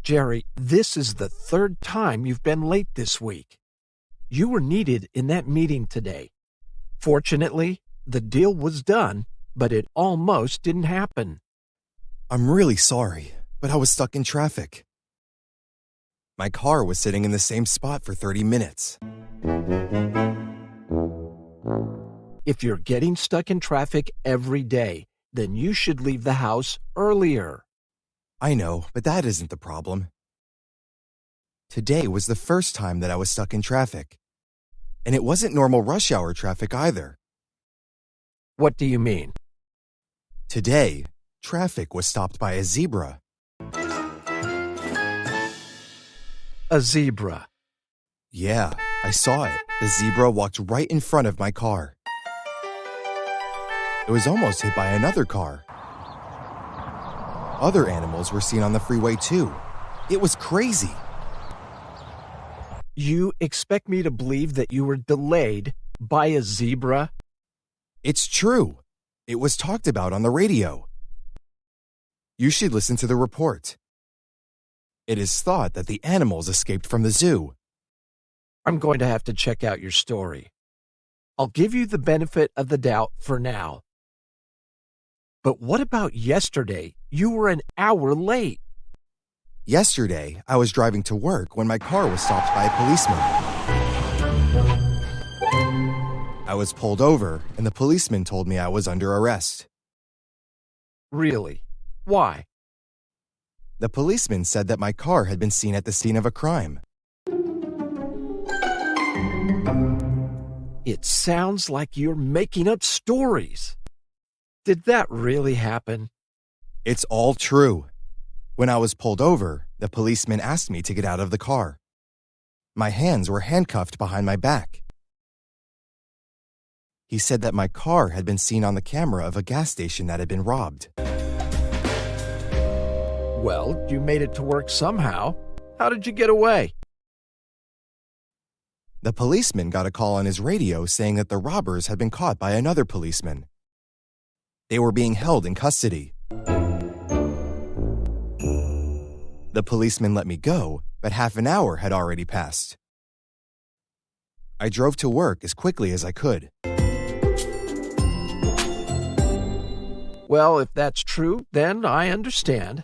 Jerry, this is the third time you've been late this week. You were needed in that meeting today. Fortunately, the deal was done, but it almost didn't happen. I'm really sorry, but I was stuck in traffic. My car was sitting in the same spot for 30 minutes. If you're getting stuck in traffic every day, then you should leave the house earlier. I know, but that isn't the problem. Today was the first time that I was stuck in traffic. And it wasn't normal rush hour traffic either. What do you mean? Today, traffic was stopped by a zebra. A zebra. Yeah, I saw it. The zebra walked right in front of my car. It was almost hit by another car. Other animals were seen on the freeway too. It was crazy. You expect me to believe that you were delayed by a zebra? It's true. It was talked about on the radio. You should listen to the report. It is thought that the animals escaped from the zoo. I'm going to have to check out your story. I'll give you the benefit of the doubt for now. But what about yesterday? You were an hour late. Yesterday, I was driving to work when my car was stopped by a policeman. I was pulled over, and the policeman told me I was under arrest. Really? Why? The policeman said that my car had been seen at the scene of a crime. It sounds like you're making up stories. Did that really happen? It's all true. When I was pulled over, the policeman asked me to get out of the car. My hands were handcuffed behind my back. He said that my car had been seen on the camera of a gas station that had been robbed. Well, you made it to work somehow. How did you get away? The policeman got a call on his radio saying that the robbers had been caught by another policeman. They were being held in custody. The policeman let me go, but half an hour had already passed. I drove to work as quickly as I could. Well, if that's true, then I understand.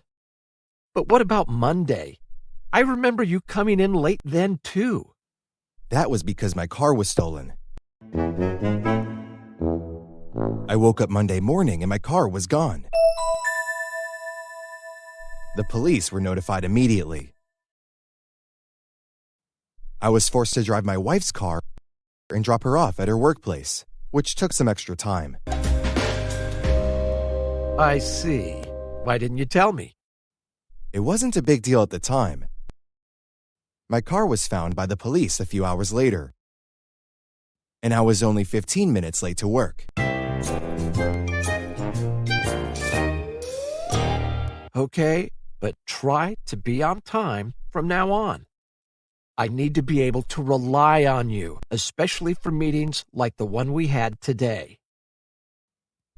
But what about Monday? I remember you coming in late then, too. That was because my car was stolen. I woke up Monday morning and my car was gone. The police were notified immediately. I was forced to drive my wife's car and drop her off at her workplace, which took some extra time. I see. Why didn't you tell me? It wasn't a big deal at the time. My car was found by the police a few hours later, and I was only 15 minutes late to work. Okay, but try to be on time from now on. I need to be able to rely on you, especially for meetings like the one we had today.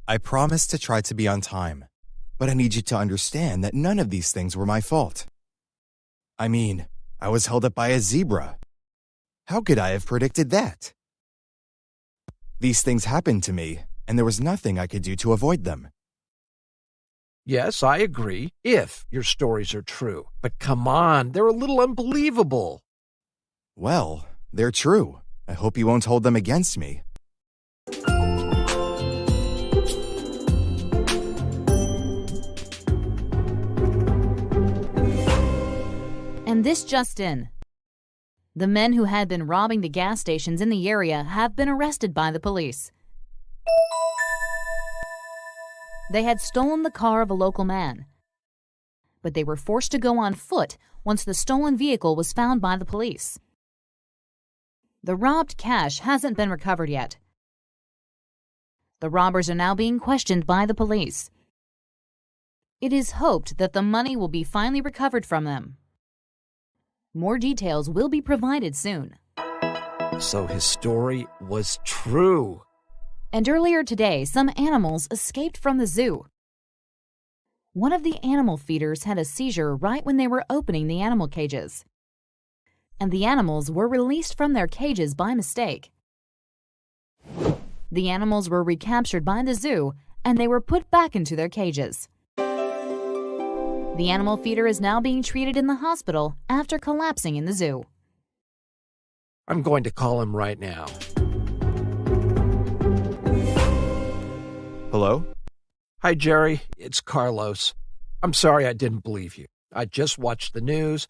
I promise to try to be on time, but I need you to understand that none of these things were my fault. I mean, I was held up by a zebra. How could I have predicted that? These things happened to me, and there was nothing I could do to avoid them. Yes, I agree, if your stories are true. But come on, they're a little unbelievable. Well, they're true. I hope you won't hold them against me. And this just in. The men who had been robbing the gas stations in the area have been arrested by the police. They had stolen the car of a local man, but they were forced to go on foot once the stolen vehicle was found by the police. The robbed cash hasn't been recovered yet. The robbers are now being questioned by the police. It is hoped that the money will be finally recovered from them. More details will be provided soon. So his story was true. And earlier today, some animals escaped from the zoo. One of the animal feeders had a seizure right when they were opening the animal cages, and the animals were released from their cages by mistake. The animals were recaptured by the zoo, and they were put back into their cages. The animal feeder is now being treated in the hospital after collapsing in the zoo. I'm going to call him right now. Hello? Hi, Jerry. It's Carlos. I'm sorry I didn't believe you. I just watched the news.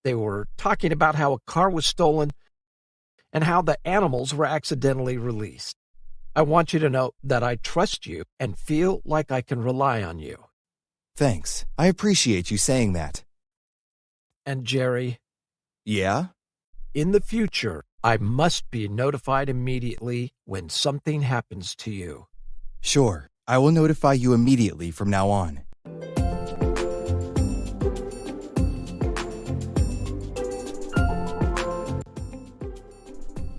They were talking about how a car was stolen and how the animals were accidentally released. I want you to know that I trust you and feel like I can rely on you. Thanks. I appreciate you saying that. And Jerry, Yeah? in the future, I must be notified immediately when something happens to you. Sure. I will notify you immediately from now on.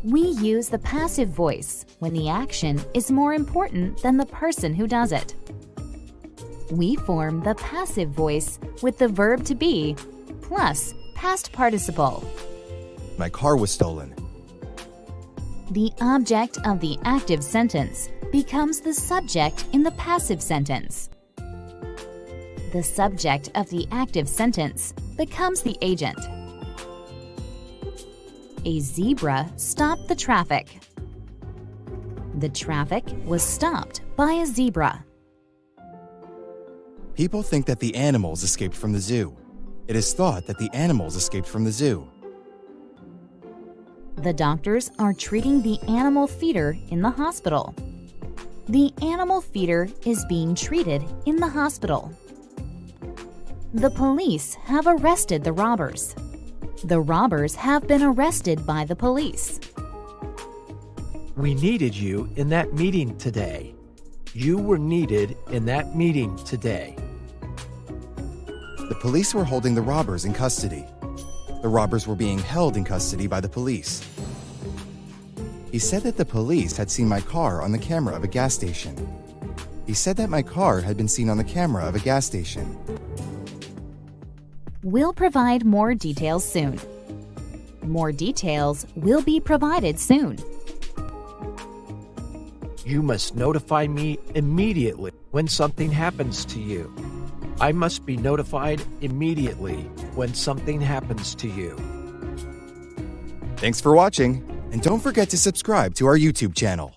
We use the passive voice when the action is more important than the person who does it. We form the passive voice with the verb to be plus past participle. My car was stolen. The object of the active sentence becomes the subject in the passive sentence. The subject of the active sentence becomes the agent. A zebra stopped the traffic. The traffic was stopped by a zebra. People think that the animals escaped from the zoo. It is thought that the animals escaped from the zoo. The doctors are treating the animal feeder in the hospital. The animal feeder is being treated in the hospital. The police have arrested the robbers. The robbers have been arrested by the police. We needed you in that meeting today. You were needed in that meeting today. The police were holding the robbers in custody. The robbers were being held in custody by the police. He said that the police had seen my car on the camera of a gas station. He said that my car had been seen on the camera of a gas station. We'll provide more details soon. More details will be provided soon. You must notify me immediately when something happens to you. I must be notified immediately when something happens to you. Thanks for watching, and don't forget to subscribe to our YouTube channel.